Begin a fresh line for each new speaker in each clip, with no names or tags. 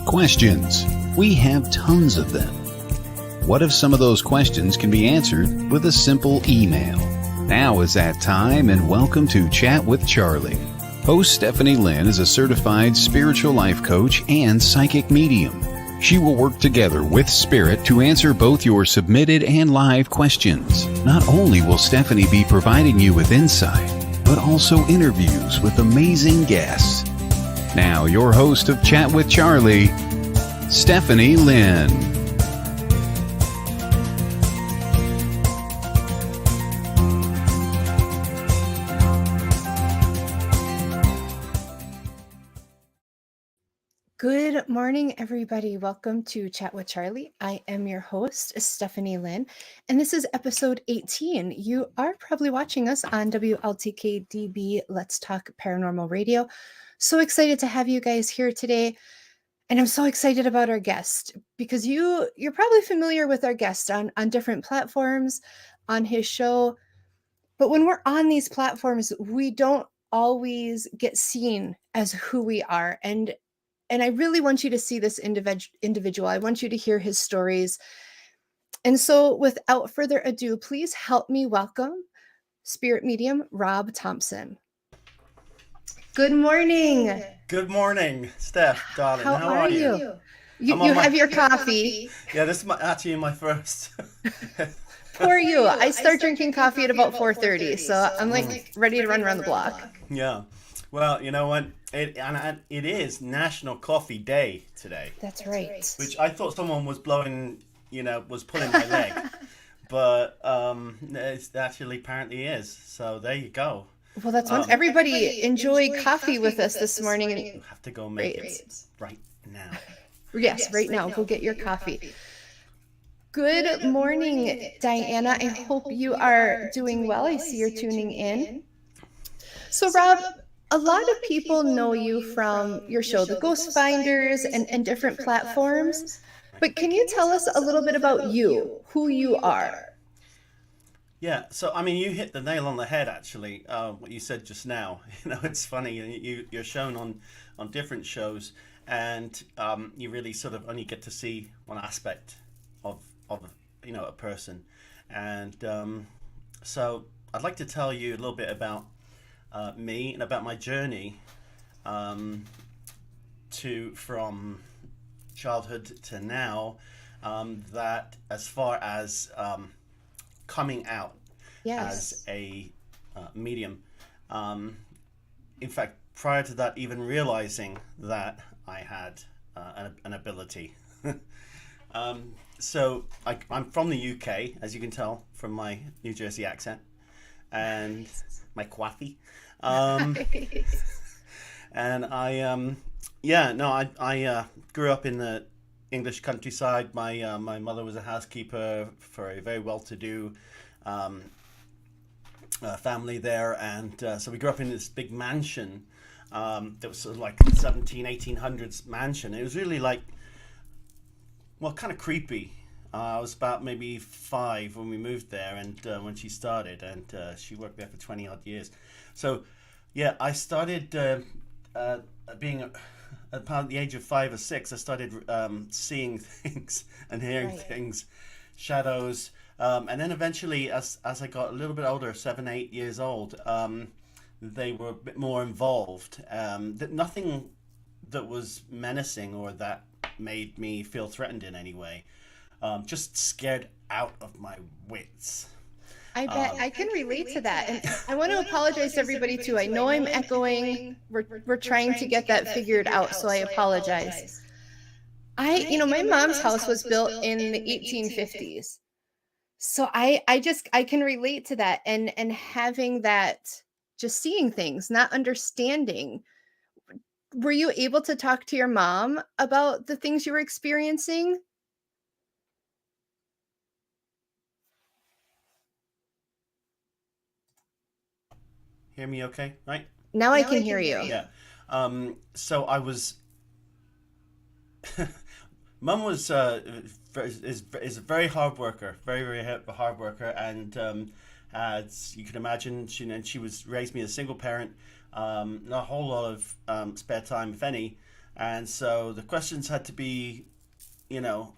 Questions. We have tons of them. What if some of those questions can be answered with a simple email? Now is that time, and welcome to Chat with Charlie. Host Stephanie Lynn is a certified spiritual life coach and psychic medium. She will work together with Spirit to answer both your submitted and live questions. Not only will Stephanie be providing you with insight, but also interviews with amazing guests. Now, your host of Chat with Charlie, Stephanie Lynn.
Good morning, everybody. Welcome to Chat with Charlie. I am your host, Stephanie Lynn, and this is episode 18. You are probably watching us on WLTK-DB, Let's Talk Paranormal Radio. So excited to have you guys here today. And I'm so excited about our guest because you're probably familiar with our guest on different platforms, on his show. But when we're on these platforms, we don't always get seen as who we are. And I really want you to see this individual. I want you to hear his stories. And so without further ado, please help me welcome Spirit Medium, Rob Thompson. Good morning.
Good morning, Steph, darling.
How are you? You have your coffee.
Yeah, this is actually my first.
Poor you. I start drinking coffee at about 4:30, so I'm like ready to run around the block.
Yeah. Well, you know what? It is National Coffee Day today.
That's right.
Which I thought someone was blowing, was pulling my leg. But it actually apparently is. So there you go.
Well, that's one. Everybody enjoy coffee with us this morning. And
you have to go make it right now.
Yes, right now. Go get your coffee. Good morning, Diana. I hope you are doing well. I see you're tuning in. So, Rob, a lot of people know you from your show, The Ghost Finders, and different platforms. But can you tell us a little bit about you, who you are?
Yeah, so I mean, you hit the nail on the head. Actually, what you said just now. It's funny. You're shown on different shows, and you really sort of only get to see one aspect of a person. And so I'd like to tell you a little bit about me and about my journey from childhood to now. That as far as coming out as a medium. In fact, prior to that, even realizing that I had an ability. So I'm from the UK, as you can tell from my New Jersey accent and my coffee. And I grew up in the English countryside. My mother was a housekeeper for a very well-to-do family there, and so we grew up in this big mansion that was sort of like 1800s mansion. It was really like, well, kind of creepy. I was about maybe 5 when we moved there, and when she started, and she worked there for 20 odd years. So yeah, I started being about the age of 5 or 6. I started seeing things and hearing things, shadows, and then eventually, as I got a little bit older, 7, 8 years old, they were a bit more involved. Nothing that was menacing or that made me feel threatened in any way. Just scared out of my wits.
I bet I can relate to that. And I want to apologize to everybody too. I know I'm echoing. We're trying to get that figured out, so I apologize. My mom's house was built in the 1850s. So I can relate to that, and having that, just seeing things, not understanding. Were you able to talk to your mom about the things you were experiencing?
Hear me okay, right?
Now I can hear you.
Yeah. So I was Mum was is a very hard worker, very hard worker, and as you can imagine, she was raised me as a single parent, not a whole lot of spare time, if any, and so the questions had to be, you know,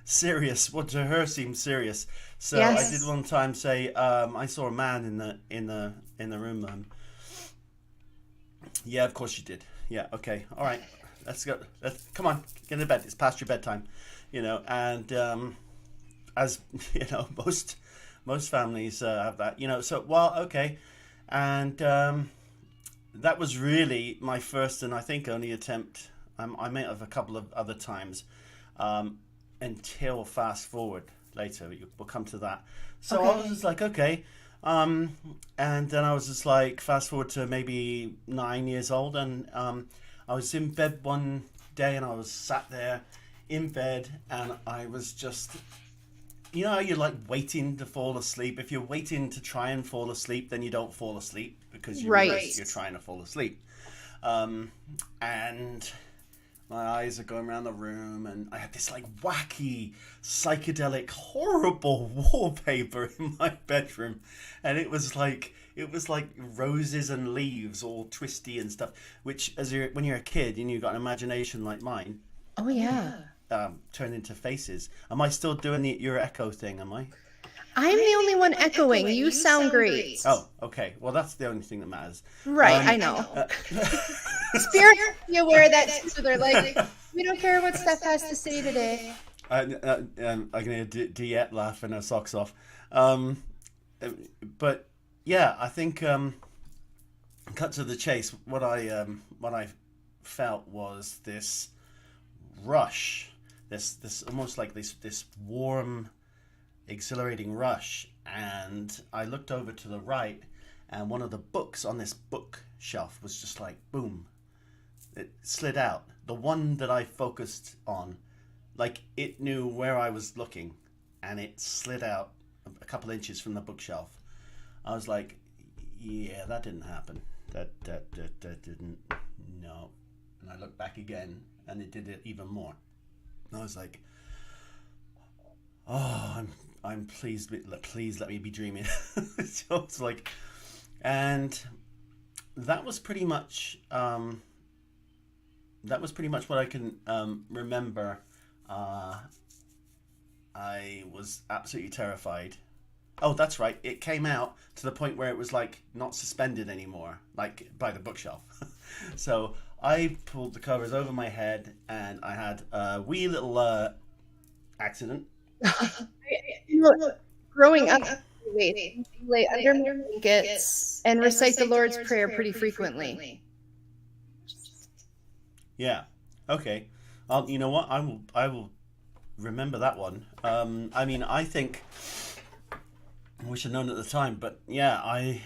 serious. What to her seemed serious. So I did
Yes.
one time say, I saw a man in the room. Yeah, of course you did. Yeah, okay, all right. Let's go. Let's come on, get into bed. It's past your bedtime, And as you know, most families have that. So well, okay, and that was really my first and I think only attempt. I may have a couple of other times, um, until fast forward later. We'll come to that. So I was
Okay.
just like, okay. And then I was just like, fast forward to maybe 9 years old, and I was in bed one day, and I was sat there in bed, and I was just, how you're like waiting to fall asleep. If you're waiting to try and fall asleep, then you don't fall asleep because you realize you're
Right.
trying to fall asleep. Um, and my eyes are going around the room, and I had this like wacky, psychedelic, horrible wallpaper in my bedroom, and it was like roses and leaves, all twisty and stuff. Which, when you're a kid and you've got an imagination like mine,
Oh yeah.
turn into faces. Am I still doing your echo thing? Am I?
I'm the only one echoing. You sound great.
Oh, okay. Well, that's the only thing that matters.
Right, I
Um,
know.
uh,
Spirit, be aware that so they're like, we don't care what Steph has to say today.
I can hear Diet laughing her socks off. Um, but yeah, I think, cut to the chase. What I felt was this rush, this almost like this warm, exhilarating rush, and I looked over to the right, and one of the books on this bookshelf was just like boom, it slid out. The one that I focused on, like it knew where I was looking, and it slid out a couple inches from the bookshelf. I was like, yeah, that didn't happen. That didn't. No. And I looked back again, and it did it even more. And I was like, oh, I'm pleased. Please let me be dreaming. So it's like, and that was pretty much what I can remember. Uh, I was absolutely terrified. Oh, that's right. It came out to the point where it was like not suspended anymore, like by the bookshelf. So I pulled the covers over my head, and I had a wee little accident.
You know, growing up, wait, you lay under my blankets and recite the Lord's Prayer pretty frequently.
Yeah. Okay. You know what? I will remember that one. I mean, I think I wish I'd known at the time, but yeah, I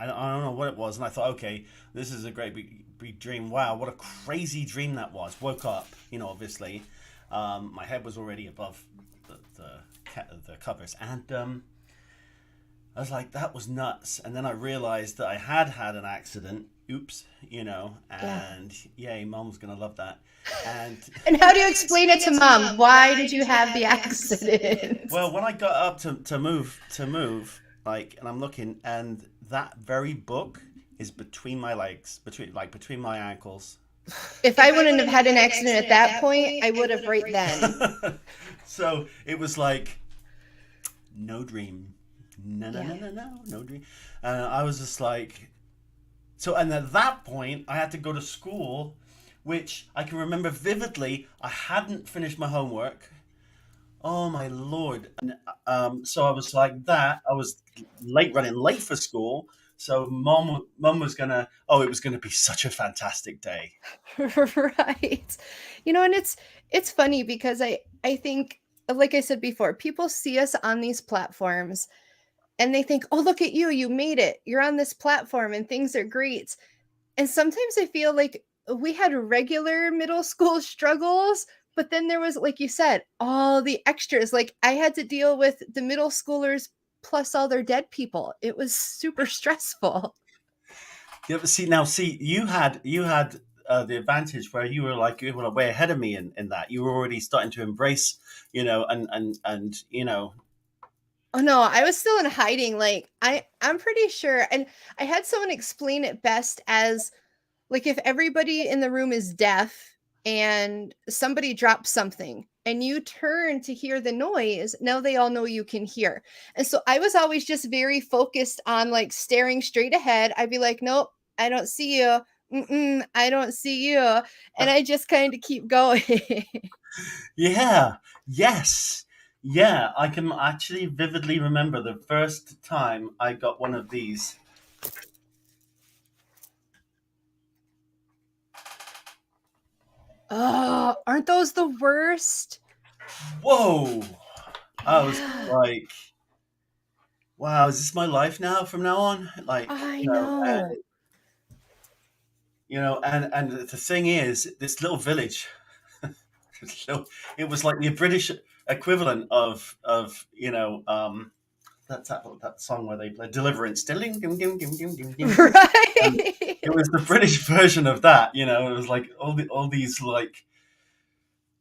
don't know what it was, and I thought, okay, this is a great big dream. Wow, what a crazy dream that was. Woke up, obviously. My head was already above the covers, and I was like, that was nuts. And then I realized that I had an accident. Oops,
Yeah.
and yay, Mom's gonna love that. And
And how do you explain it to mom? Why did you have the accident?
well, when I got up to move, like, and I'm looking, and that very book is between my legs, between my ankles.
If I wouldn't have had an accident at that point, I would have right then.
So it was like no dream, no, no, no,
Yeah.
no, no, no dream. I was just like, so, and at that point, I had to go to school, which I can remember vividly. I hadn't finished my homework. Oh my lord! And, so I was like that. I was running late for school. So mom was gonna. Oh, it was gonna be such a fantastic day.
Right. And it's funny because I think, like I said before, people see us on these platforms and they think, "Oh, look at you. You made it. You're on this platform and things are great." And sometimes I feel like we had regular middle school struggles, but then there was, like you said, all the extras. Like I had to deal with the middle schoolers plus all their dead people. It was super stressful.
Yeah, but see now, you had the advantage where you were way ahead of me in that. You were already starting to embrace, and
Oh no, I was still in hiding. Like I'm pretty sure, and I had someone explain it best as like if everybody in the room is deaf and somebody drops something and you turn to hear the noise, now they all know you can hear. And so I was always just very focused on like staring straight ahead. I'd be like, nope, I don't see you. I don't see you. And I just kind of keep going.
yeah, yes, yeah. I can actually vividly remember the first time I got one of these.
Oh, aren't those the worst?
Whoa! I was
Yeah,
like, wow, is this my life now from now on? Like,
I know.
and the thing is, this little village, so it was like the British equivalent of that song where they play Deliverance. Ding, ding, ding, ding, ding, ding, ding. And
Right.
it was the British version of that. It was like all these like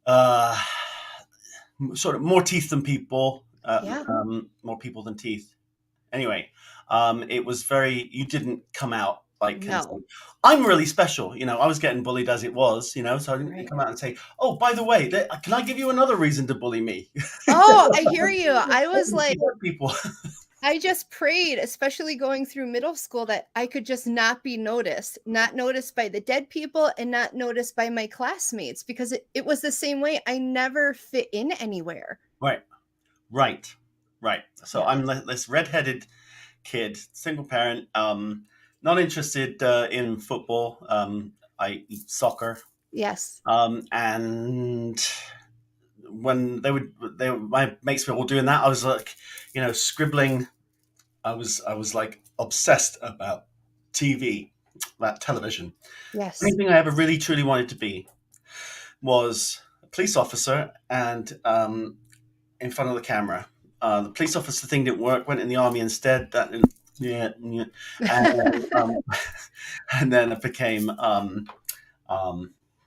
uh, sort of more teeth than people,
Yeah.
more people than teeth. Anyway, it was very. You didn't come out like and say,
No.
"I'm really special." I was getting bullied as it was. So I didn't
Right.
come out and say, "Oh, by the way, can I give you another reason to bully me?"
Oh, I hear you. I was
You
like,
hurt people.
I just prayed, especially going through middle school, that I could just not be noticed, not noticed by the dead people and not noticed by my classmates because it was the same way. I never fit in anywhere.
Right, right, right. So
Yeah.
I'm this redheaded kid, single parent, not interested in football. I eat soccer,
Yes.
and when my mates were all doing that, I was like, scribbling. I was like obsessed about TV, about television.
Yes.
Anything I ever really truly wanted to be was a police officer, and in front of the camera. The police officer thing didn't work. Went in the army instead. That didn't, yeah, yeah. And and then it became um,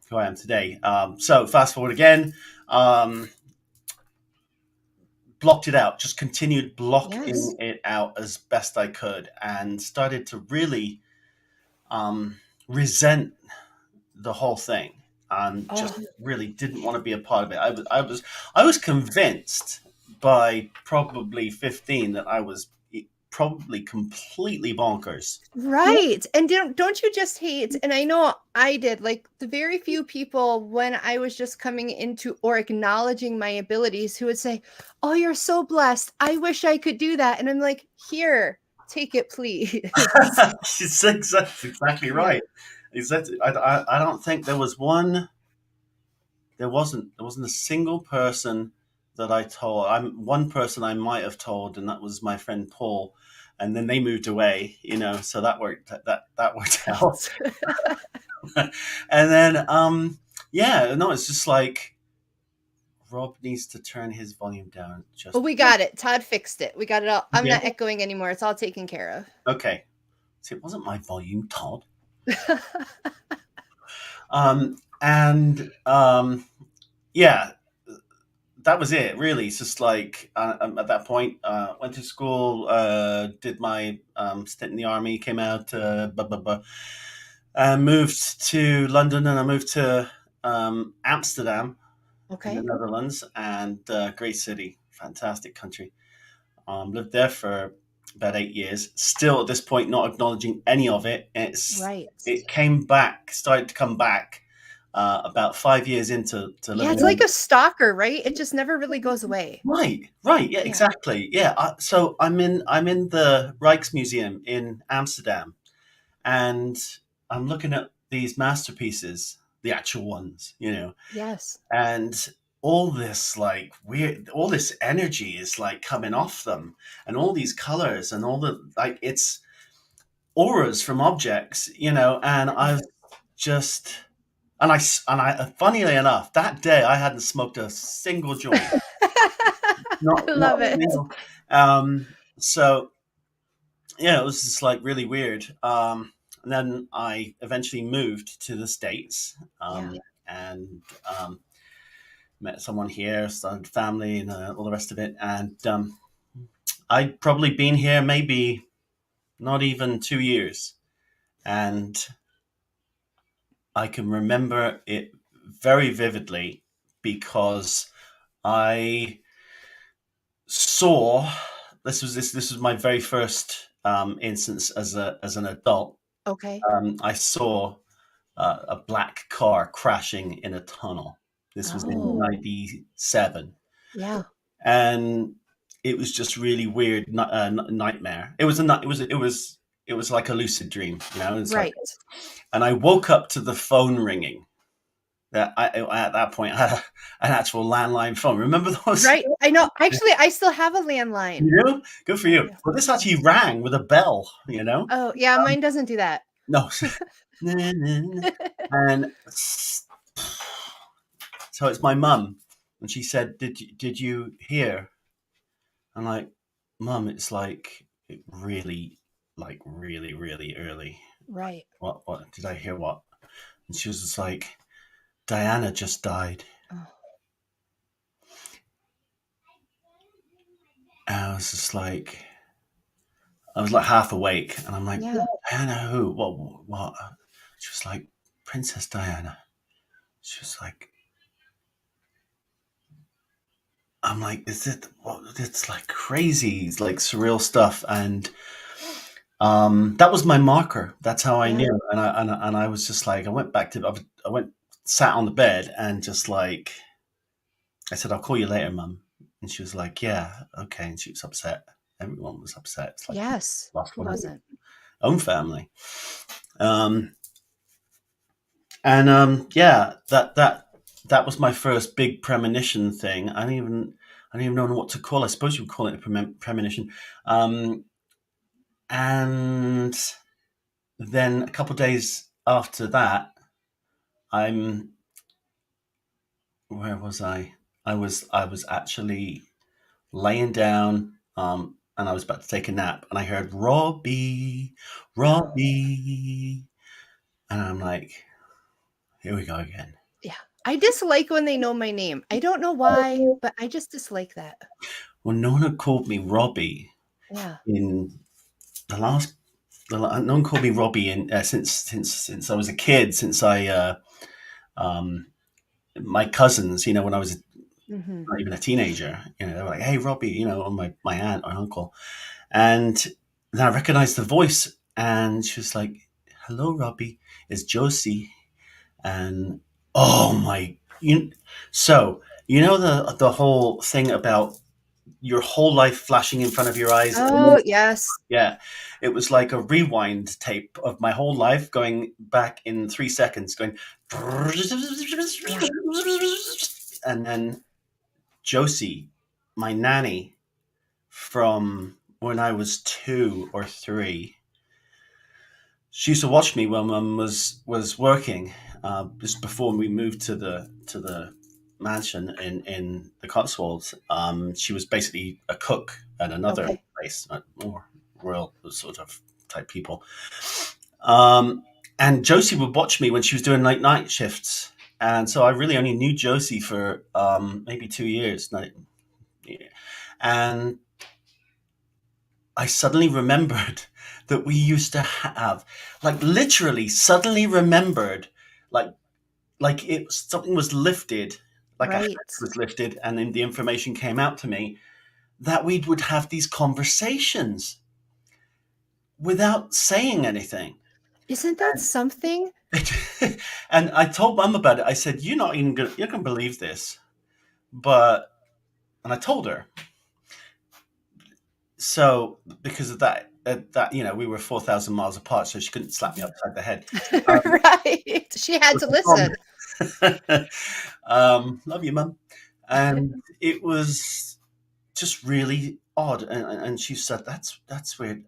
who I am today. So fast forward again. Blocked it out. Just continued
Yes.
blocking it out as best I could, and started to really resent the whole thing, and just
Oh,
really didn't want to be a part of it. I was convinced by probably 15 that I was probably completely bonkers.
right. And don't you just hate, and I know I did, like the very few people when I was just coming into or acknowledging my abilities who would say, "Oh, you're so blessed. I wish I could do that." And I'm like, "Here, take it, please."
That's exactly
Yeah.
right. Exactly. I don't think there wasn't a single person that I told. I'm one person I might have told, and that was my friend Paul. And then they moved away, so that worked. That worked out.
Right.
And then, yeah, no, it's just like Rob needs to turn his volume down.
Well,
Just
we got it. Todd fixed it. We got it all. I'm
yeah,
not echoing anymore. It's all taken care
okay. See, it wasn't my volume, Todd.
of.
And yeah, that was it. Really, it's just like at that point, went to school, did my stint in the army, came out, blah blah blah, moved to London, and I moved to Amsterdam in the
Okay.
Netherlands, and great city, fantastic country. Lived there for about 8 years. Still at this point, not acknowledging any of it.
Right.
It came back, started to come back about 5 years into
Yeah,
living
it's
in.
like a stalker, right? It just never really goes away.
Right, right, yeah,
Yeah.
exactly, yeah. So I'm in the Rijksmuseum in Amsterdam, and I'm looking at these masterpieces, the actual ones,
Yes.
and all this like weird, all this energy is like coming off them, and all these colors, and all the like, it's auras from objects, and I was
Right.
just. And I, funnily enough, that day I hadn't smoked a single joint.
I
Not
love it.
so yeah, it was just like really weird. And then I eventually moved to the States,
Yeah.
and met someone here, started family, and all the rest of it. And I'd probably been here maybe not even 2 years. And I can remember it very vividly because I saw this was my very first instance as an adult.
Okay.
I saw a black car crashing in a tunnel. This was in
Oh,
'97,
yeah.
and it was just really weird nightmare. It was like a lucid dream, you know. It's like,
Right.
and I woke up to the phone ringing. That at that point I had an actual landline phone. Remember those?
Right. I know. Actually, I still have a landline.
You know? Good for you.
Yeah.
Well, this actually rang with a bell, you know?
Oh, yeah. Mine doesn't do that.
No. And so it's my mum. And she said, did you hear? I'm like, Mum, it's like really early.
Right.
What did I hear? What? And she was just like, Diana just died.
Oh,
And I was just like, I was like half awake, and I'm like,
yeah.
Diana who? What? She was like, Princess Diana. She was like, I'm like, is it what? It's like crazy, it's like surreal stuff, and that was my marker. That's how I
Yeah.
knew, and I was just like, I went back to, I went sat on the bed and just like, I said, I'll call you later, Mum, and she was like, yeah, okay, and she was upset. Everyone was upset. It's like
Yes.
lost
Who
one of their
wasn't?
own family, and yeah, that was my first big premonition thing. I don't even know what to call it. I suppose you would call it a premonition. And then a couple of days after that, I'm where was I? I was actually laying down, and I was about to take a nap, and I heard Robbie,
Oh,
Robbie, and I'm like, here we go again.
yeah. I dislike when they know my name. I don't know why, but I just dislike that.
Well, no one had called me Robbie
Yeah.
in the last. No one called me Robbie in since I was a kid. Since um, my cousins, you know, when I was
Mm-hmm.
not even a teenager, you know, they were like, "Hey, Robbie," you know, or my aunt or uncle, and then I recognized the voice, and she was like, "Hello, Robbie, it's Josie," and oh my, so you know the whole thing about your whole life flashing in front of your eyes, and then,
Oh, yes.
yeah, it was like a rewind tape of my whole life going back in 3 seconds, going,
Yeah.
and then Josie, my nanny from when I was 2 or 3, she used to watch me when Mum was working, just before we moved to the mansion in the Cotswolds. She was basically a cook at another
Okay.
place, more royal sort of type people. Um, and Josie would watch me when she was doing like night shifts, and so I really only knew Josie for maybe 2 years. And I suddenly remembered that we used to have, like, literally suddenly remembered, like it something was lifted, like a hatch
Right.
was lifted, and then the information came out to me that we would have these conversations without saying anything.
Isn't that something?
And I told Mum about it. I said, you're gonna believe this, but and I told her. So because of that, you know, we were 4,000 miles apart, so she couldn't slap me upside the head.
Right. She had to listen.
Love you, Mum. And it was just really odd. And she said, "That's weird.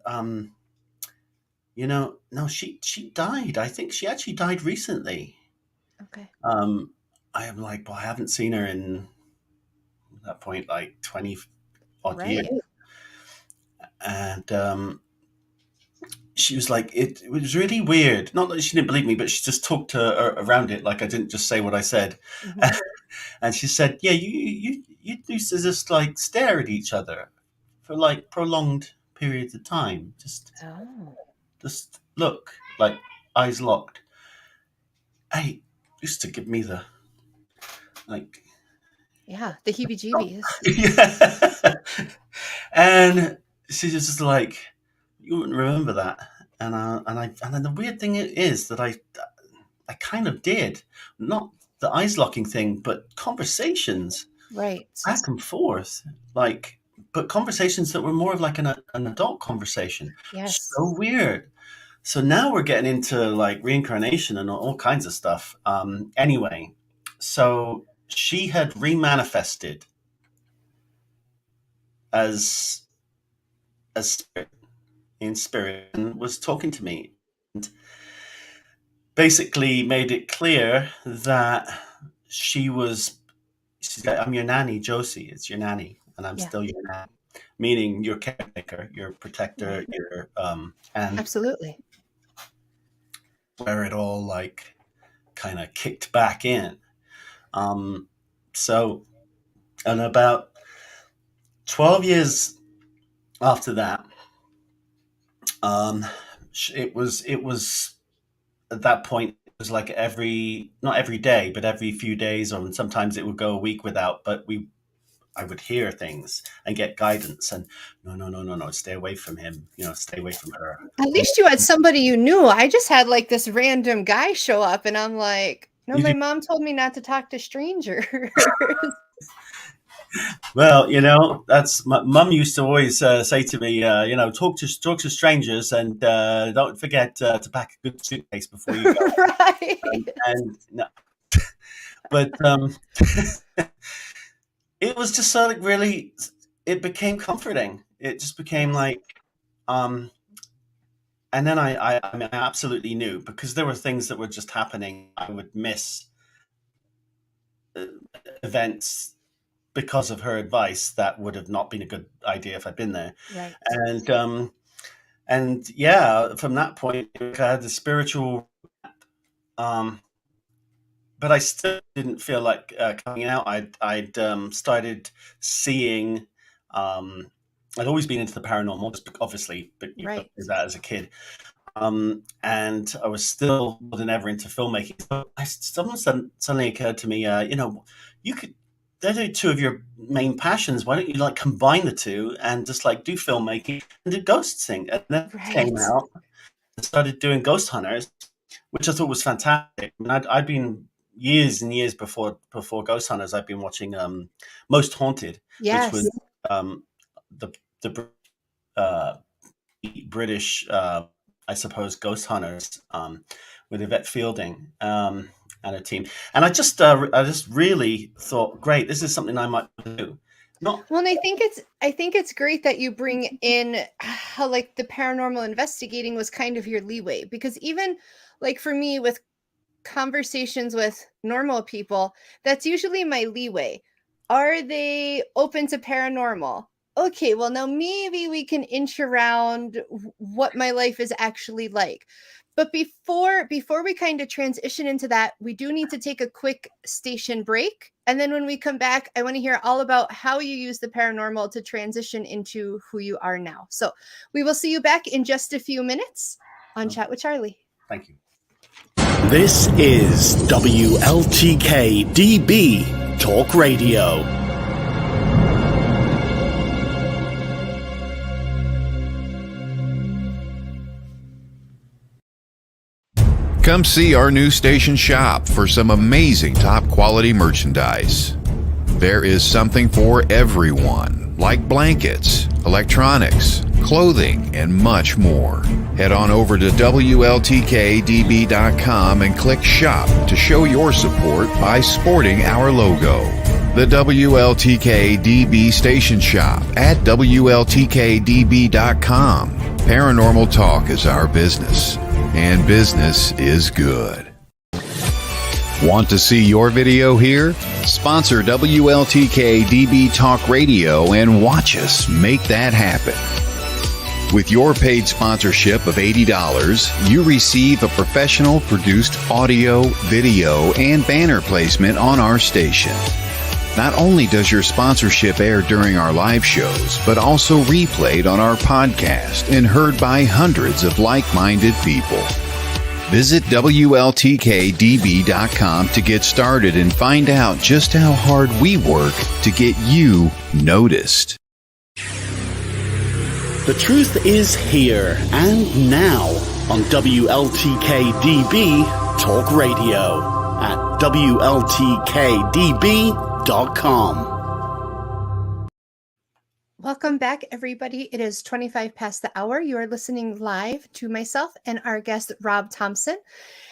You know, no, she died. I think she actually died recently."
Okay.
Um, I am like, well, I haven't seen her in at that point like 20 odd years,
Right.
and she was like, it was really weird. Not that she didn't believe me, but she just talked around it like I didn't just say what I said.
Mm-hmm.
And she said, yeah, you used to just like stare at each other for like prolonged periods of time. Just look, like eyes locked. Hey, used to give me the like,
yeah, the heebie-jeebies.
yeah. And she's just like, you wouldn't remember that. And then the weird thing is that I kind of did, not the eyes locking thing, but conversations
Right.
back and forth, like, but conversations that were more of like an adult conversation.
Yes.
So weird. So now we're getting into like reincarnation and all kinds of stuff. Anyway, so she had remanifested as spirit, in spirit, and was talking to me, and basically made it clear that she's like, I'm your nanny, Josie. It's your nanny, and I'm still your nanny, meaning your caretaker, your protector, your and
absolutely.
where it all like kind of kicked back in. So, and about 12 years after that, it was at that point, it was like not every day, but every few days, or sometimes it would go a week without, but I would hear things and get guidance, and no, stay away from him, stay away from her.
At least you had somebody you knew. I just had like this random guy show up, and I'm like, no, my mom told me not to talk to strangers.
Well, that's my mum used to always say to me, talk to strangers, and don't forget to pack a good suitcase before you go.
Right.
And no. But it was just so like really, it became comforting. It just became like, and then I absolutely knew, because there were things that were just happening. I would miss events because of her advice that would have not been a good idea if I'd been there.
Right.
And yeah, from that point, I had the spiritual, but I still didn't feel like coming out. I'd started seeing, I'd always been into the paranormal, just obviously, but you
Right.
did that as a kid. And I was still more than ever into filmmaking. So something suddenly occurred to me, you could, they're two of your main passions. Why don't you like combine the two and just like do filmmaking and do ghost thing? And then came out and started doing Ghost Hunters, which I thought was fantastic. I mean, I'd been years and years before Ghost Hunters. I've been watching Most Haunted,
yes.
which was the British, I suppose, Ghost Hunters with Yvette Fielding. And a team, and I just really thought, great, this is something I might do. Well,
and I think it's great that you bring in how like the paranormal investigating was kind of your leeway, because even like for me with conversations with normal people, that's usually my leeway. Are they open to paranormal? Okay, well now maybe we can inch around what my life is actually like. But before we kind of transition into that, we do need to take a quick station break. And then when we come back, I want to hear all about how you use the paranormal to transition into who you are now. So we will see you back in just a few minutes on Chat with Charlie.
Thank you.
This is WLTK-DB Talk Radio.
Come see our new station shop for some amazing top quality merchandise. There is something for everyone, like blankets, electronics, clothing, and much more. Head on over to WLTK-DB.com and click shop to show your support by sporting our logo. The WLTK-DB station shop at WLTK-DB.com. Paranormal talk is our business. And business is good. Want to see your video here? Sponsor WLTK-DB Talk Radio and watch us make that happen. With your paid sponsorship of $80, you receive a professional produced audio, video, and banner placement on our station. Not only does your sponsorship air during our live shows, but also replayed on our podcast and heard by hundreds of like-minded people. Visit WLTK-DB.com to get started and find out just how hard we work to get you noticed.
The truth is here and now on WLTK-DB Talk Radio at WLTK-DB.com.
Welcome back, everybody. It is 25 past the hour. You are listening live to myself and our guest, Rob Thompson.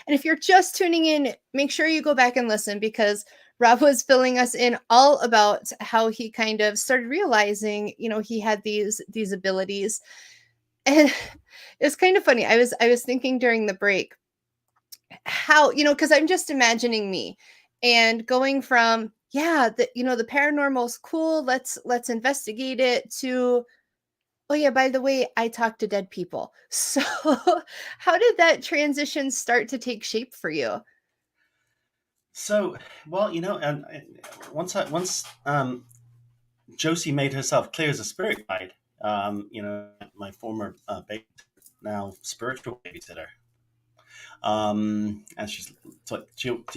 And if you're just tuning in, make sure you go back and listen, because Rob was filling us in all about how he kind of started realizing, he had these abilities. And it's kind of funny. I was thinking during the break how, because I'm just imagining me and going from, the paranormal's cool, let's investigate it, to, oh yeah, by the way, I talk to dead people. So how did that transition start to take shape for you?
So, well, and once Josie made herself clear as a spirit guide, my former now spiritual babysitter, and she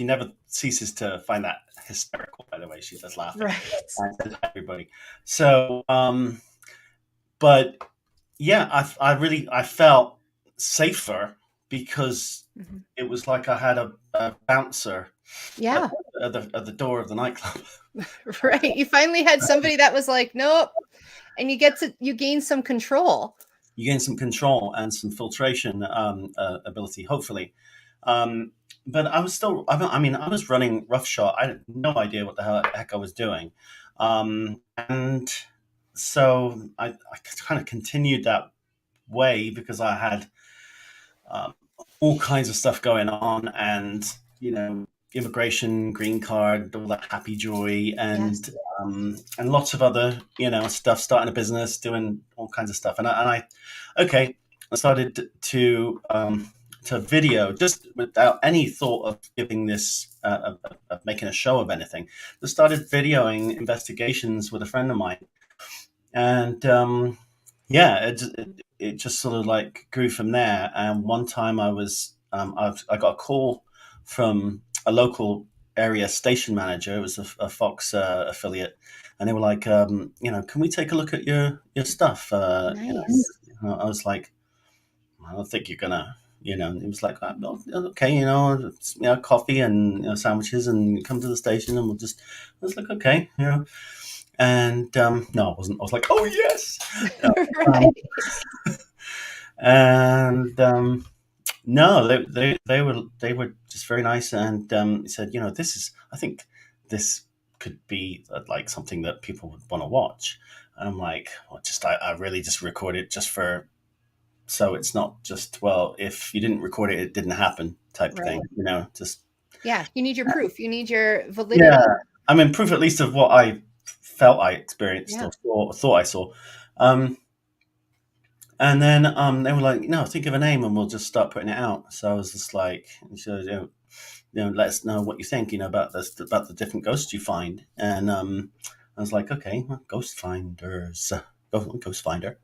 never ceases to find that hysterical. By the way, she does laugh at everybody. So, but yeah, I felt safer because it was like I had a bouncer.
Yeah.
At the door of the nightclub.
Right. You finally had somebody that was like, nope. And you gain some control.
You gain some control and some filtration ability, hopefully. But I was still, I was running roughshod. I had no idea what the heck I was doing. And so I kind of continued that way because I had all kinds of stuff going on, and, immigration, green card, all that happy joy, and lots of other, stuff, starting a business, doing all kinds of stuff. And I started to video, just without any thought of giving this, of making a show of anything. Just started videoing investigations with a friend of mine. And it just sort of like grew from there. And one time I got a call from a local area station manager. It was a Fox affiliate, and they were like, can we take a look at your stuff?
Nice.
I was like, I don't think you're gonna. And it was like, okay, coffee and sandwiches, and come to the station, and I was like, okay, And no, I wasn't. I was like, oh yes,
Right.
And no, they were just very nice, and he said, I think this could be like something that people would want to watch. And I'm like, well, I really just record it just for, so it's not just, well, if you didn't record it, it didn't happen type thing, just. Yeah,
you need your proof. You need your validity.
Yeah, I mean, proof at least of what I felt I experienced or thought I saw. And then they were like, no, think of a name and we'll just start putting it out. So I was just like, let us know what you think, about the different ghosts you find. And I was like, okay, well, Ghost Finders, Ghost Finder.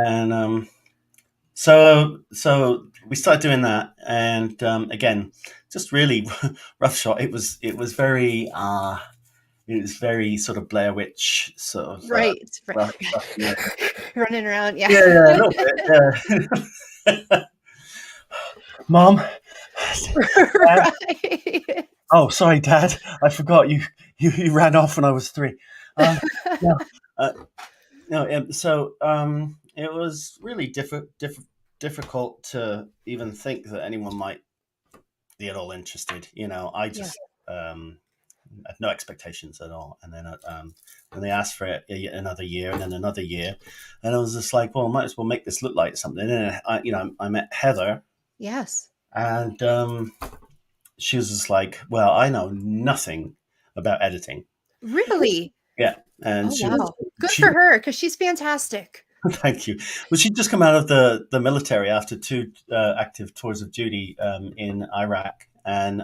And so we started doing that, and again, just really roughshod. It was very. It was very sort of Blair Witch sort of
right. Running around,
yeah, a little bit. Mom,
right.
Oh, sorry, Dad, I forgot you ran off when I was 3. So it was really difficult to even think that anyone might be at all interested. I just had no expectations at all. And then and they asked for it another year, and then another year, and I was just like, well, I might as well make this look like something. And then I met Heather.
Yes.
And she was just like, well, I know nothing about editing.
Really?
Yeah. And
good for her, because she's fantastic.
Thank you. Well, she'd just come out of the military after 2 active tours of duty in Iraq, and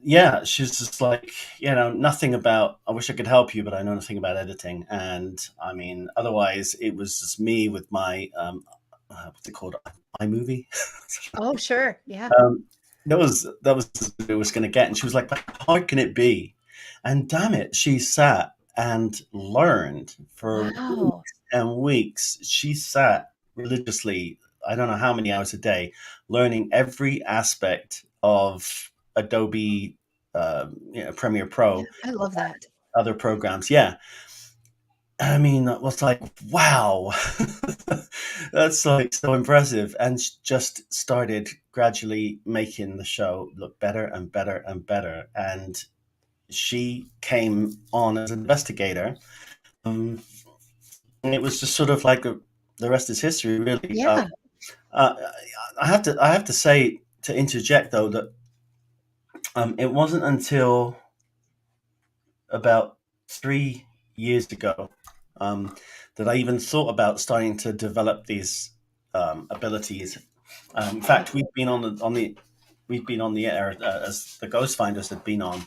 yeah, she's just like, nothing about, I wish I could help you, but I know nothing about editing. And I mean, otherwise, it was just me with my, what's it called? iMovie.
Oh, sure. Yeah.
That was what it was going to get. And she was like, but how hard can it be? And damn it, she sat and learned for
Wow.
weeks and weeks. She sat religiously, I don't know how many hours a day, learning every aspect of Adobe, Premiere Pro,
I love that.
other programs. Yeah. I mean, that was like, wow, that's like so impressive. And just started gradually making the show look better and better and better. And she came on as an investigator. And it was just sort of like the rest is history, really.
Yeah.
I have to say, to interject though, that it wasn't until about 3 years ago that I even thought about starting to develop these abilities. In fact, we've been on the air as the Ghost Finders had been on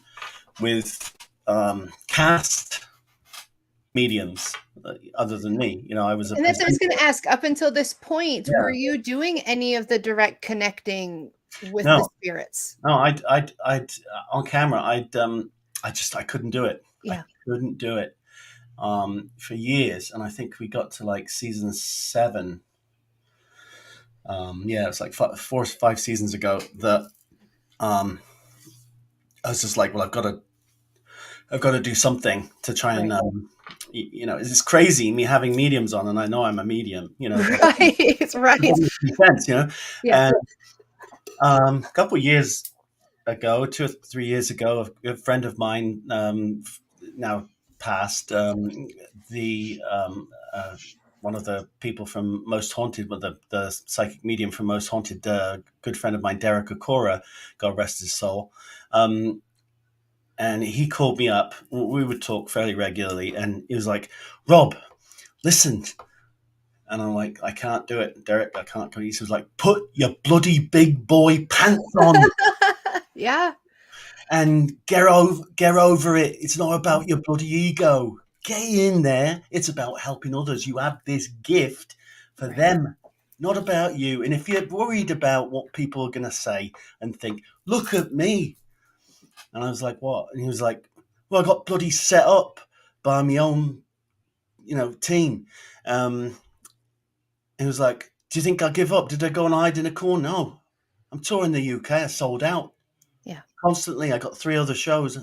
with cast mediums other than me. I was a
And that's what I was
presenter.
going to ask. Up until this point,
Yeah.
were you doing any of the direct connecting with
No.
the spirits?
No, I'd on camera. I couldn't do it.
Yeah.
I couldn't do it for years, and I think we got to like season 7. Yeah, it's like 4 or 5 seasons ago that I was just like, well, I've got to do something to try and it's crazy me having mediums on, and I know I'm a medium.
Right. Right.
Sense,
Yeah.
And a couple of years ago, 2 or 3 years ago, a friend of mine, now passed, one of the people from Most Haunted, the psychic medium from Most Haunted, good friend of mine, Derek Okora, God rest his soul. And he called me up. We would talk fairly regularly, and he was like, "Rob, listen." And I'm like, "I can't do it, Derek. I can't do it." He was like, "Put your bloody big boy pants on."
Yeah.
And get over it. It's not about your bloody ego. Get in there. It's about helping others. You have this gift for them, not about you. And if you're worried about what people are going to say and think, look at me. And I was like, what? And he was like, well, I got bloody set up by my own, team. He was like, do you think I give up? Did I go and hide in a corner? No. I'm touring the UK. I sold out.
Yeah.
Constantly. I got 3 other shows,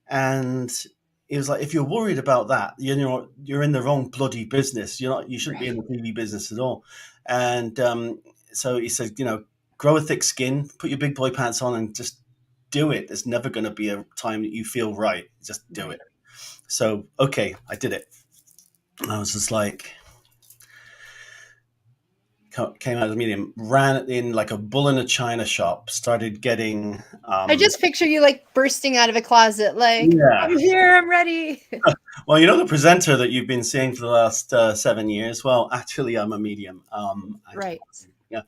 and it was like, if you're worried about that, you're in the wrong bloody business. You shouldn't be in the TV business at all. And so he said, grow a thick skin, put your big boy pants on, and just do it. There's never going to be a time that you feel right. Just do it. So okay, I did it. I was just like, came out of the medium, ran in like a bull in a china shop, started getting...
I just picture you like bursting out of a closet, like, I'm here, I'm ready.
Well, the presenter that you've been seeing for the last 7 years, well, actually, I'm a medium.
Right.
Yeah.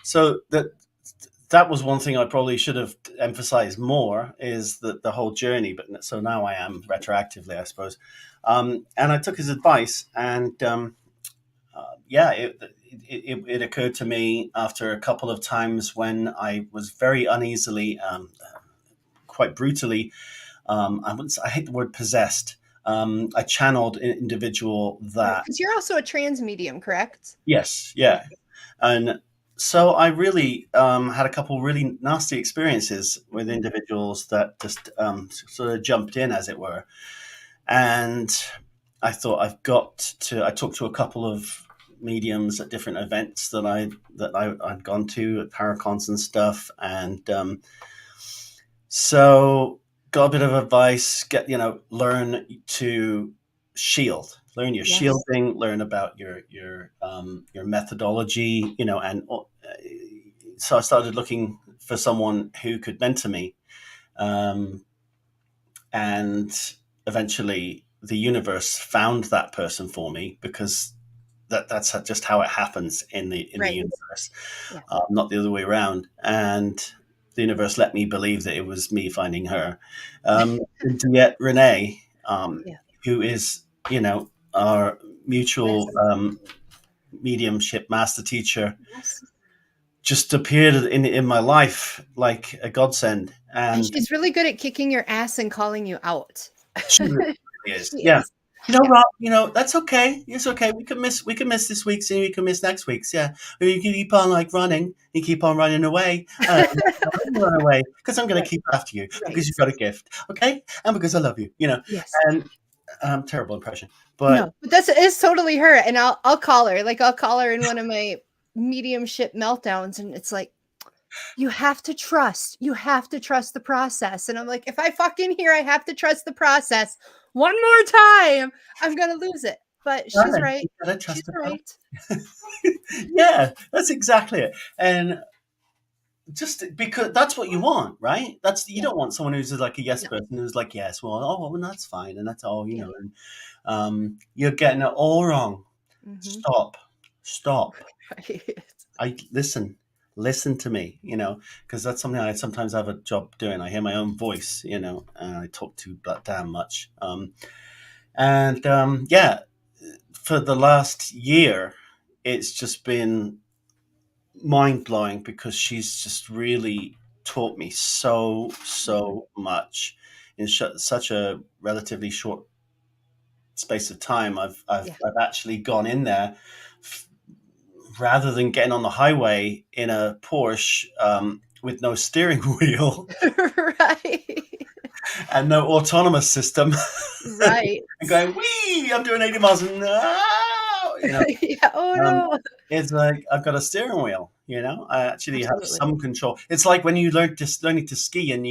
So that was one thing I probably should have emphasized more, is that the whole journey. But so now I am retroactively, I suppose. And I took his advice, and it occurred to me after a couple of times when I was very uneasily, quite brutally, I hate the word possessed. I channeled an individual that...
Because you're also a trans medium, correct?
Yes, yeah. And so I really had a couple really nasty experiences with individuals that just sort of jumped in, as it were. And I thought, I talked to a couple of mediums at different events that I'd gone to at Paracons and stuff, and so got a bit of advice. Learn to shield, learn your shielding, learn about your methodology, and so I started looking for someone who could mentor me, and eventually the universe found that person for me, because that's just how it happens in the
Right.
universe,
Yeah.
not the other way around. And the universe let me believe that it was me finding her. And yet Renee,
Yeah.
who is, our mutual mediumship master teacher,
Yes.
just appeared in my life like a godsend.
And
And
she's really good at kicking your ass and calling you out.
she really is.
She
Yeah.
is. Yeah.
Rob, that's okay. It's okay. We can miss this week's, and we can miss next week's. Yeah. Or you can keep on running. You keep on running away. Run away, because I'm going to
Right.
keep after you,
Right.
because you've got a gift. Okay. And because I love you,
Yes.
and terrible impression,
No, but it's totally her. And I'll call her. Like, I'll call her in one of my mediumship meltdowns, and it's like, you have to trust the process. And I'm like, if I fucking hear I have to trust the process one more time, I'm gonna lose it. But she's right.
you gotta trust
She's
the
right.
Yeah, that's exactly it. And just because that's what you want, right? You
Yeah.
don't want someone who's like a yes
No.
person, who's like, yes, well, that's fine, and that's all,
Yeah.
and you're getting it all wrong.
Mhm.
Stop.
Right.
Listen to me, because that's something I sometimes have a job doing. I hear my own voice, and I talk too damn much. Yeah, for the last year, it's just been mind blowing, because she's just really taught me so much in such a relatively short space of time. I've
Yeah.
actually gone in there, rather than getting on the highway in a Porsche, with no steering wheel
Right.
and no autonomous system,
Right.
and going, wee, I'm doing 80 miles an hour,
Yeah. Oh no.
it's like I've got a steering wheel. I actually have
Absolutely.
some control. It's like when you learning to ski, and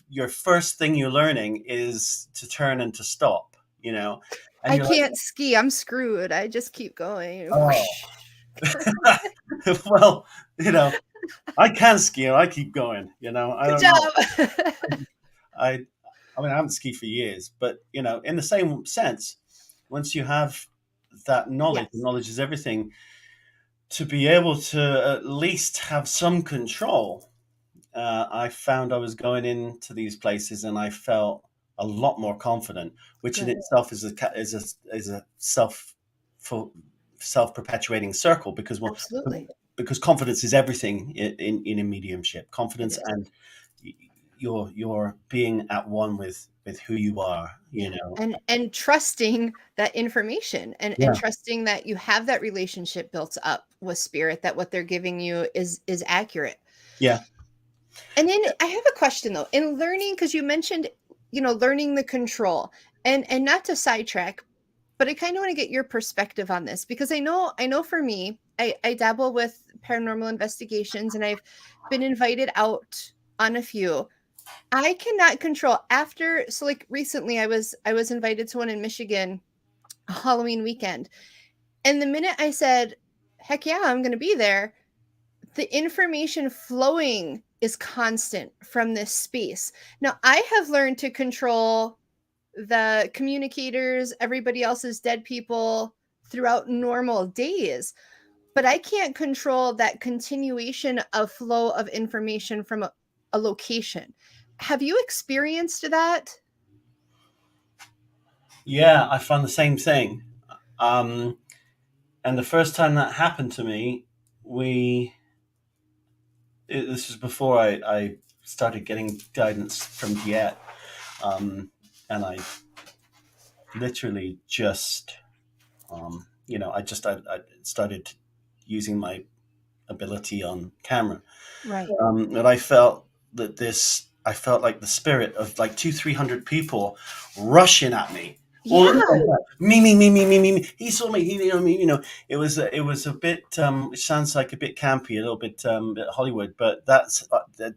your first thing you're learning is to turn and to stop. And
I
you're like,
can't ski. I'm screwed. I just keep going.
oh, well, I can ski and I keep going. I
Good
don't know.
job.
I mean, I haven't skied for years, but in the same sense, once you have that knowledge,
Yes.
knowledge is everything. To be able to at least have some control, I found I was going into these places and I felt a lot more confident, which in
Good.
itself is a self perpetuating circle,
Absolutely.
because confidence is everything in a mediumship.
It
Confidence
is.
and you're being at one with who you are.
Yeah. And trusting that information, and
Yeah.
trusting that you have that relationship built up with spirit, that what they're giving you is accurate.
Yeah.
And then I have a question though. In learning, because you mentioned, learning the control, and not to sidetrack, but I kind of want to get your perspective on this, because I know for me, I dabble with paranormal investigations, and I've been invited out on a few. I cannot control so like recently I was invited to one in Michigan, Halloween weekend. And the minute I said, heck yeah, I'm going to be there, the information flowing is constant from this space. Now, I have learned to control the communicators, everybody else's dead people throughout normal days, but I can't control that continuation of flow of information from a location. Have you experienced that?
Yeah, I found the same thing. And the first time that happened to me, this was before I started getting guidance from Diet, and I literally just, I started using my ability on camera,
Right.
and I felt like the spirit of like 300 people rushing at me. All
Yeah.
me. He saw me. It was a bit. It sounds like a bit campy, a little bit Hollywood, but that's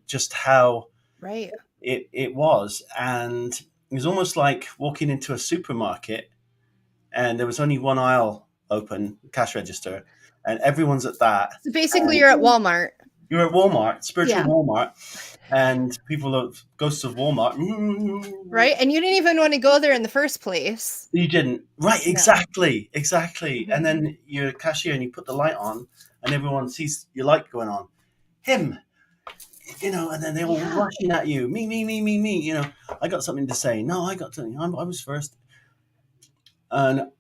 just how
Right.
it was. And it was almost like walking into a supermarket, and there was only one aisle open, cash register, and everyone's at that.
So basically, you're at Walmart.
You're at Walmart, spiritual
Yeah.
Walmart, and people of ghosts of Walmart.
Right. And you didn't even want to go there in the first place.
You didn't. Right,
No.
exactly.
Mhm.
And then you're a cashier and you put the light on and everyone sees your light going on. Him, and then they're all
Yeah.
rushing at you. Me. I got something to say. No, I got something. I was first. And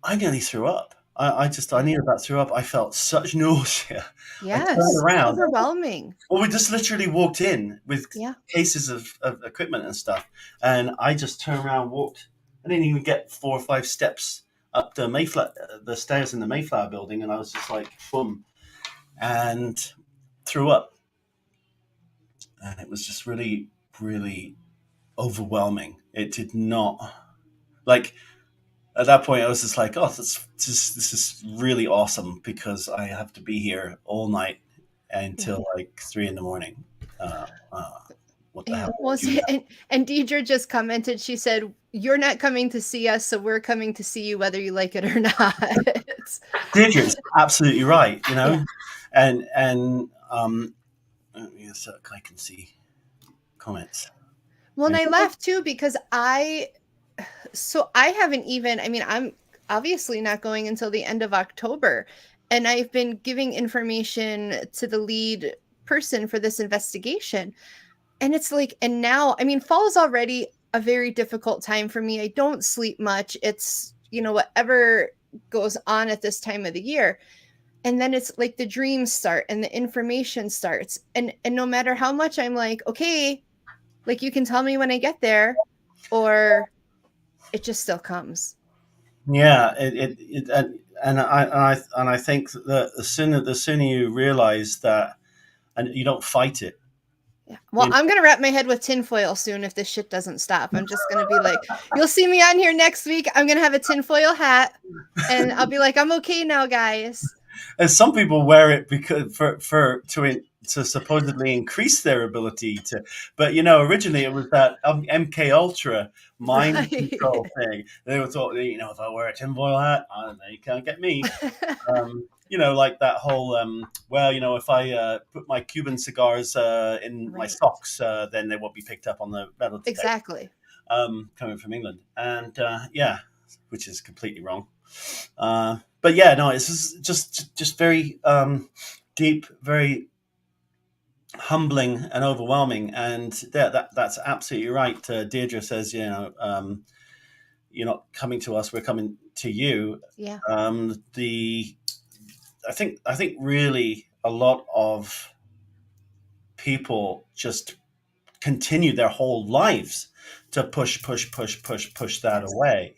I nearly threw up. I nearly about threw up. I felt such nausea. I
Yes.
turned around.
Overwhelming.
Well, we just literally walked in with
Yeah.
cases of equipment and stuff. And I just turned around, walked. I didn't even get 4 or 5 steps up the stairs in the Mayflower building. And I was just like, boom, and threw up. And it was just really, really overwhelming. It did not, like, at that point, I was just like, oh, this is really awesome because I have to be here all night until like 3 in the morning. What the hell?
Well, see, and Deidre just commented, she said, you're not coming to see us, so we're coming to see you whether you like it or not.
Deidre's absolutely right,
Yeah.
and so I can see comments.
Well, and I laughed too because I haven't even, I'm obviously not going until the end of October, and I've been giving information to the lead person for this investigation. And it's like, and now, fall is already a very difficult time for me. I don't sleep much. It's, whatever goes on at this time of the year. And then it's like the dreams start and the information starts. And no matter how much I'm like, okay, like you can tell me when I get there, or it just still comes.
Yeah, and I think that the sooner you realize that, and you don't fight it.
Yeah. Well, I'm going to wrap my head with tinfoil soon if this shit doesn't stop. I'm just going to be like, you'll see me on here next week. I'm going to have a tinfoil hat and I'll be like, I'm okay now, guys.
And some people wear it because to supposedly increase their ability to, but originally it was that MK Ultra mind control thing. They were thought, if I wear a tinfoil hat, you can't get me. Like that whole, if I put my Cuban cigars in my socks, then they won't be picked up on the metal detector.
Exactly.
Coming from England. And which is completely wrong. But yeah, no, it's just very deep, very humbling and overwhelming. And that's absolutely right. Deirdre says, you're not coming to us, we're coming to you.
Yeah.
I think really a lot of people just continue their whole lives to push that away.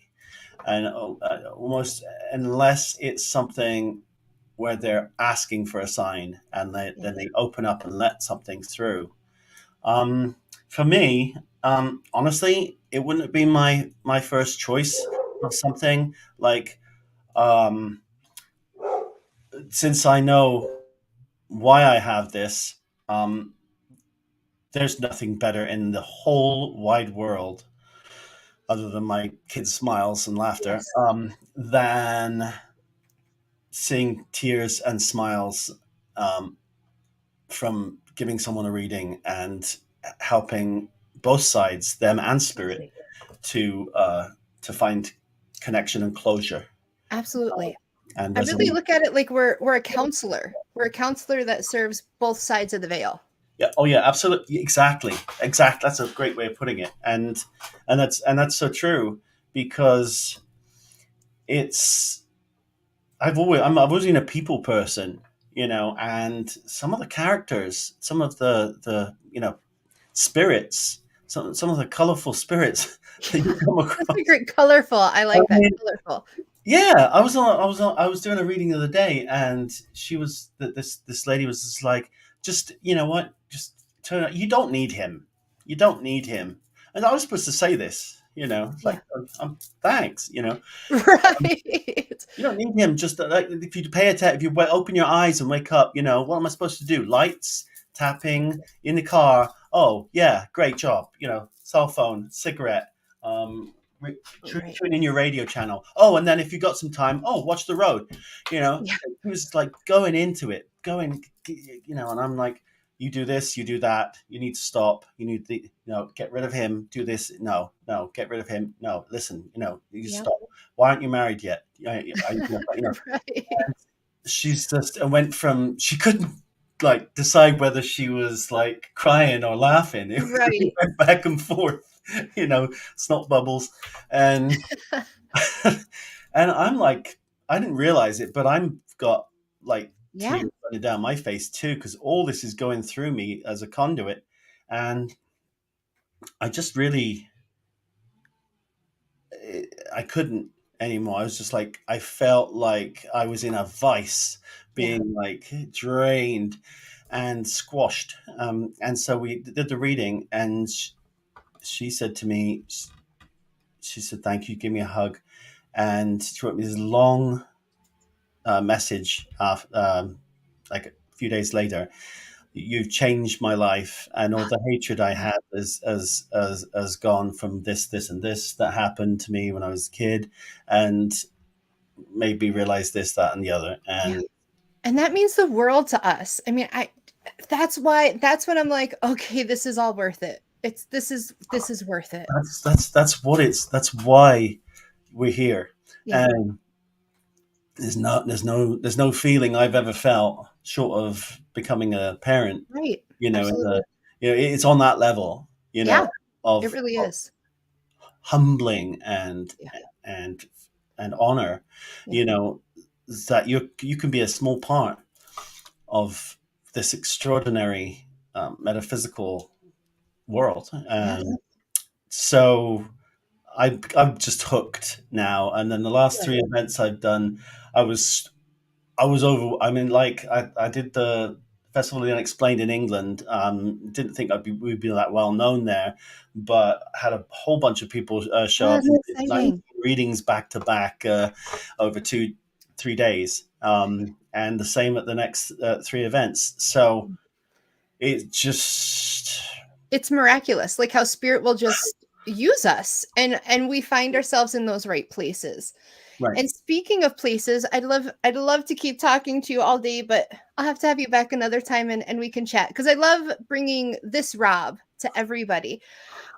And almost unless it's something where they're asking for a sign and then they open up and let something through. For me, honestly, it wouldn't have been my first choice of something like, since I know why I have this, there's nothing better in the whole wide world other than my kids' smiles and laughter, than seeing tears and smiles from giving someone a reading and helping both sides, them and spirit, to find connection and closure.
Absolutely.
And
I really look at it like we're a counselor. We're a counselor that serves both sides of the veil. Yeah.
Oh yeah, absolutely. Exactly. That's a great way of putting it. And that's so true, because I've always been a people person, and some of the characters, some of the spirits, some of the colorful spirits that you come across.
That's a great colorful. I like that. Colorful.
Yeah, I was doing a reading the other day, and she was this lady was just like, just just turn out. You don't need him. And I was supposed to say this, like, thanks,
Right.
You don't need him. Just like, if you pay attention, if you open your eyes and wake up, what am I supposed to do? Lights, tapping in the car. Oh yeah, great job. Cell phone, cigarette. Tune in your radio channel. Oh, and then if you got some time, watch the road. It was like going into it going, you know, and I'm like, you do this, you do that. You need to stop. You need to, get rid of him. Do this. No, get rid of him. No, listen, you
Yep.
stop. Why aren't you married yet?
Right.
She's just, and went from, she couldn't like decide whether she was like crying or laughing. It
Right.
went back and forth, snot bubbles. And, and I'm like, I didn't realize it, but I'm got like
Yeah.
tears running down my face too, because all this is going through me as a conduit. And I just really, I couldn't anymore. I was just like, I felt like I was in a vice, being like drained and squashed. And so we did the reading, and she said to me, she said, "Thank you, give me a hug." And she wrote me this long message like a few days later. "You've changed my life, and all the hatred I had has gone from this and this that happened to me when I was a kid, and made me realize this, that, and the other." And
And that means the world to us. I mean, that's when I'm like, okay, this is all worth it. This is worth it.
that's why we're here.
Yeah.
And there's no feeling I've ever felt short of becoming a parent.
Right.
And it's on that level.
Yeah.
Of
It really is.
humbling and honor.
Yeah.
That you can be a small part of this extraordinary metaphysical world. So I'm just hooked now. And then the last 3 events I've done, I was over. I mean, like I did the Festival of the Unexplained in England. Didn't think we'd be that well known there, but had a whole bunch of people show up. 19 readings back to back over 2-3 days, and the same at the next 3 events. So
it's miraculous, like how spirit will just use us, and we find ourselves in those right places.
Right.
And speaking of places, I'd love to keep talking to you all day, but I'll have to have you back another time and we can chat, because I love bringing this Rob to everybody.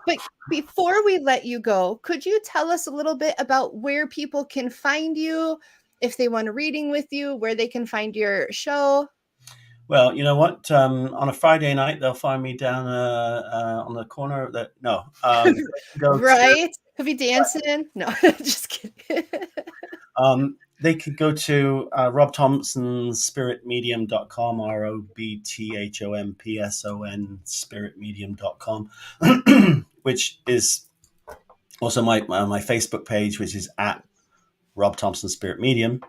But before we let you go, could you tell us a little bit about where people can find you, if they want a reading with you, where they can find your show?
Well, you know what? On a Friday night, they'll find me down on the corner of
right? Could be dancing. No, just kidding.
They could go to Rob Thompson Spirit Medium.com, ROBTHOMPSON spiritmedium.com, which is also my Facebook page, which is at Rob Thompson Spirit Medium.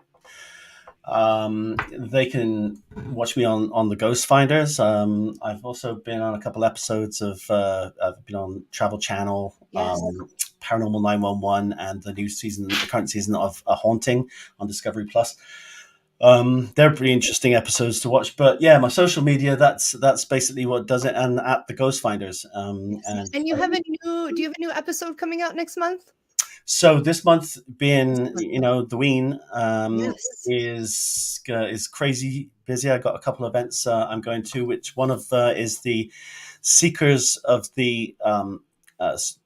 They can watch me on the Ghost Finders. I've also been on a couple episodes of I've been on Travel Channel, Paranormal 911, and the current season of A Haunting on Discovery Plus. They're pretty interesting episodes to watch. But yeah, my social media, that's basically what does it, and at the Ghost Finders.
And you have do you have a new episode coming out next month?
So this month, being the Ween, is crazy busy. I got a couple of events I'm going to, which one of is the Seekers of the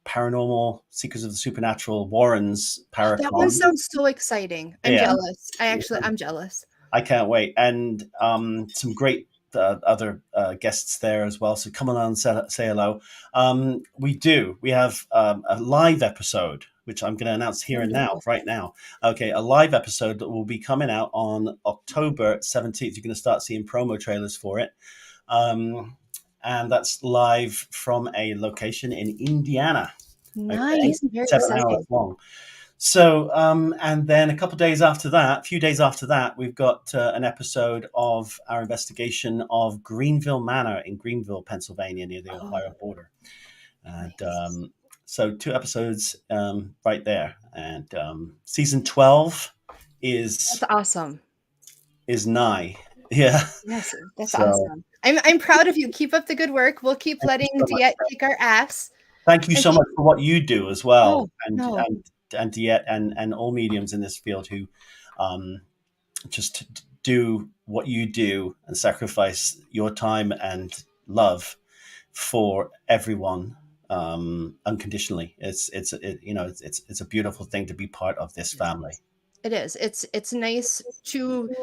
Paranormal, Seekers of the Supernatural, Warren's Paracon.
That one sounds so exciting. I'm jealous. I'm jealous.
I can't wait, and some great other guests there as well. So come on and say hello. We have a live episode, which I'm going to announce here and now, right now. Okay, a live episode that will be coming out on October 17th. You're going to start seeing promo trailers for it. And that's live from a location in Indiana.
Nice.
Okay? 7 hours long. So, and then a few days after that, we've got an episode of our investigation of Greenville Manor in Greenville, Pennsylvania, near the Ohio border. And so 2 episodes right there. And season 12
that's awesome.
Is nigh. Yeah.
Yes, that's awesome. I'm proud of you. Keep up the good work. We'll keep letting Diet kick our ass.
Thank you so much for what you do as well. And Diet and all mediums in this field who just do what you do and sacrifice your time and love for everyone unconditionally. It's a beautiful thing to be part of this family.
It is. It's nice to,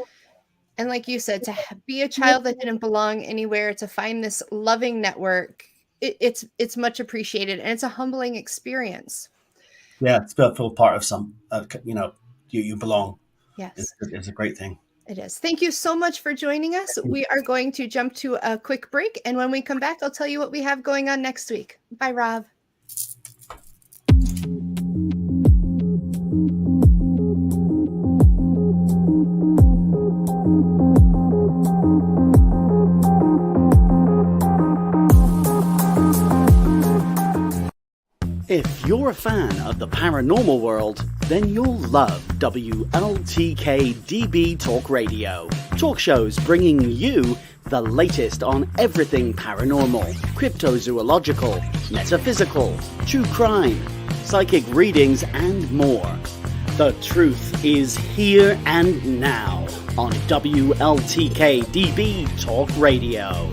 and like you said, to be a child that didn't belong anywhere, to find this loving network. It's much appreciated, and it's a humbling experience.
Yeah, it's to feel part of some. You belong.
Yes.
It's a great thing.
It is. Thank you so much for joining us. We are going to jump to a quick break, and when we come back, I'll tell you what we have going on next week. Bye, Rob.
If you're a fan of the paranormal world, then you'll love WLTK-DB Talk Radio. Talk shows bringing you the latest on everything paranormal, cryptozoological, metaphysical, true crime, psychic readings, and more. The truth is here and now on WLTK-DB Talk Radio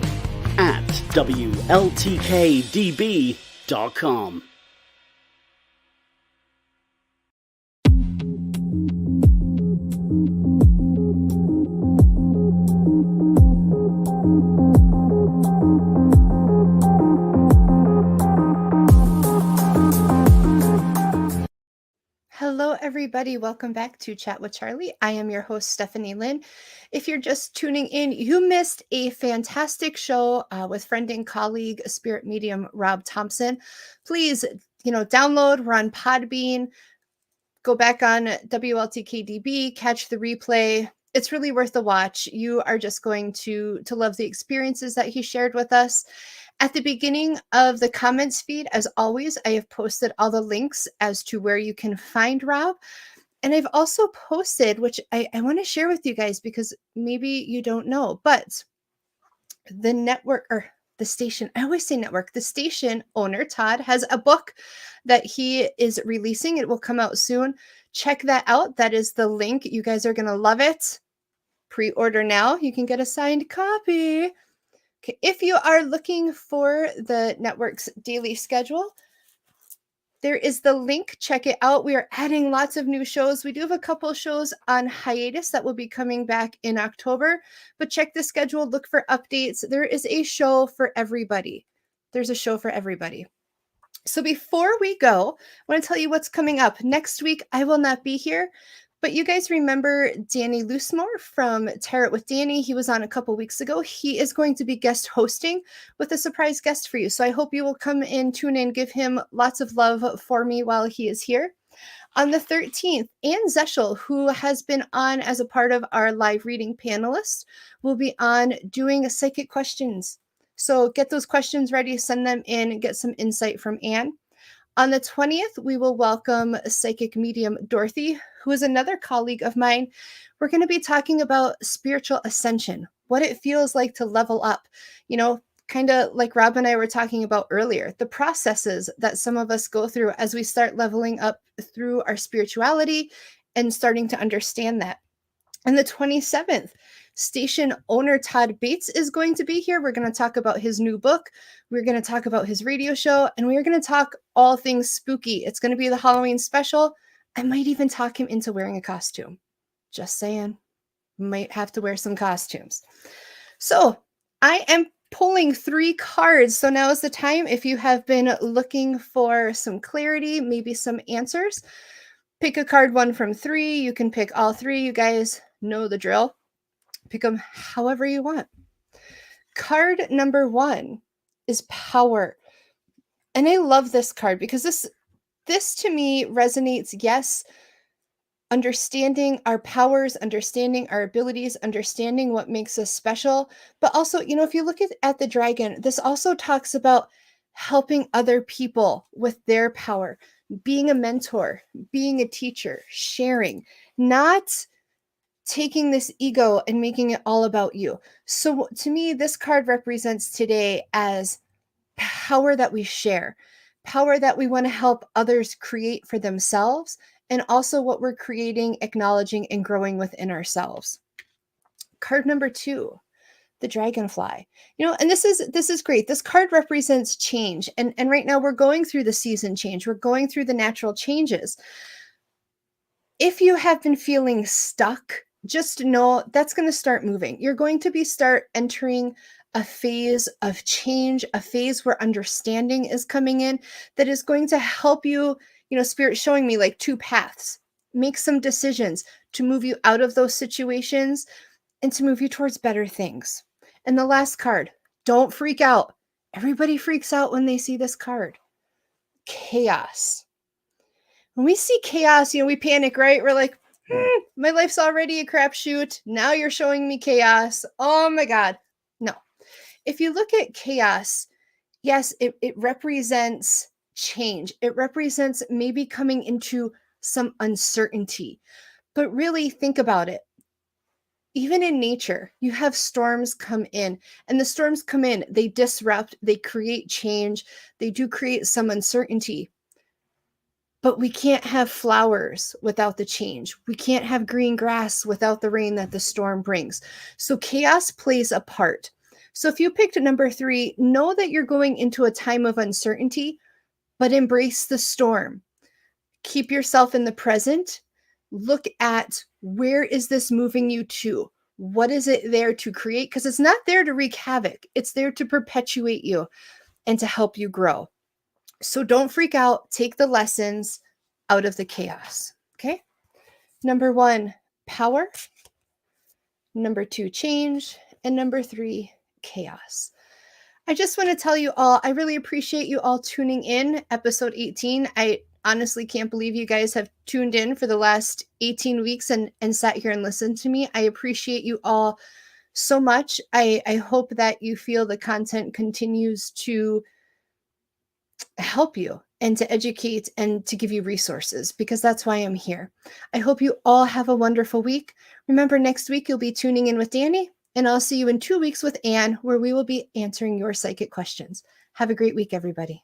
at WLTKDB.com.
Hello, everybody. Welcome back to Chat with Charlie. I am your host, Stephanie Lynn. If you're just tuning in, you missed a fantastic show with friend and colleague, Spirit Medium, Rob Thompson. Please, download. We're on Podbean. Go back on WLTK-DB, catch the replay. It's really worth the watch. You are just going to love the experiences that he shared with us. At the beginning of the comments feed, as always, I have posted all the links as to where you can find Rob. And I've also posted, which I want to share with you guys because maybe you don't know, but the network, or the station, I always say network, the station owner, Todd, has a book that he is releasing. It will come out soon. Check that out. That is the link. You guys are going to love it. Pre-order now. You can get a signed copy. Okay. If you are looking for the network's daily schedule, there is the link. Check it out. We are adding lots of new shows. We do have a couple shows on hiatus that will be coming back in October, but check the schedule. Look for updates. There is a show for everybody. There's a show for everybody. So before we go, I want to tell you what's coming up. Next week, I will not be here, but you guys remember Danny Loosemore from Tarot with Danny. He was on a couple weeks ago. He is going to be guest hosting with a surprise guest for you. So I hope you will come in, tune in, give him lots of love for me while he is here. On the 13th, Anne Zeschel, who has been on as a part of our live reading panelists, will be on doing psychic questions. So get those questions ready, send them in, and get some insight from Anne. On the 20th, we will welcome psychic medium Dorothy, who is another colleague of mine. We're going to be talking about spiritual ascension, what it feels like to level up, kind of like Rob and I were talking about earlier, the processes that some of us go through as we start leveling up through our spirituality and starting to understand that. And the 27th, station owner Todd Bates is going to be here. We're going to talk about his new book. We're going to talk about his radio show, and we're going to talk all things spooky. It's going to be the Halloween special. I might even talk him into wearing a costume. Just saying. Might have to wear some costumes. So I am pulling 3 cards. So now is the time. If you have been looking for some clarity, maybe some answers, pick a card 1 from 3. You can pick all 3. You guys know the drill. Pick them however you want. Card number 1 is power. And I love this card because this to me resonates. Yes, understanding our powers, understanding our abilities, understanding what makes us special. But also, if you look at the dragon, this also talks about helping other people with their power, being a mentor, being a teacher, sharing, not taking this ego and making it all about you. So to me, this card represents today as power that we share, power that we want to help others create for themselves, and also what we're creating, acknowledging, and growing within ourselves. card number 2, the dragonfly. And this is great. This card represents change. And right now we're going through the season change. We're going through the natural changes. If you have been feeling stuck, just know that's going to start moving. You're going to start entering a phase of change, a phase where understanding is coming in that is going to help you, Spirit showing me like 2 paths. Make some decisions to move you out of those situations and to move you towards better things. And the last card, don't freak out. Everybody freaks out when they see this card. Chaos. When we see chaos, we panic, right? We're like, my life's already a crapshoot. Now you're showing me chaos. Oh my God. No. If you look at chaos, yes, it represents change. It represents maybe coming into some uncertainty. But really think about it. Even in nature, you have storms come in, and the storms come in, they disrupt, they create change, they do create some uncertainty. But we can't have flowers without the change. We can't have green grass without the rain that the storm brings. So chaos plays a part. So if you picked number 3, know that you're going into a time of uncertainty, but embrace the storm. Keep yourself in the present. Look at, where is this moving you to? What is it there to create? Because it's not there to wreak havoc. It's there to perpetuate you and to help you grow. So don't freak out. Take the lessons out of the chaos. Okay. Number 1, power. Number 2, change. And number 3, chaos. I just want to tell you all, I really appreciate you all tuning in. Episode 18. I honestly can't believe you guys have tuned in for the last 18 weeks and sat here and listened to me. I appreciate you all so much. I hope that you feel the content continues to help you and to educate and to give you resources, because that's why I'm here. I hope you all have a wonderful week. Remember, next week you'll be tuning in with Danny, and I'll see you in 2 weeks with Anne, where we will be answering your psychic questions. Have a great week, everybody.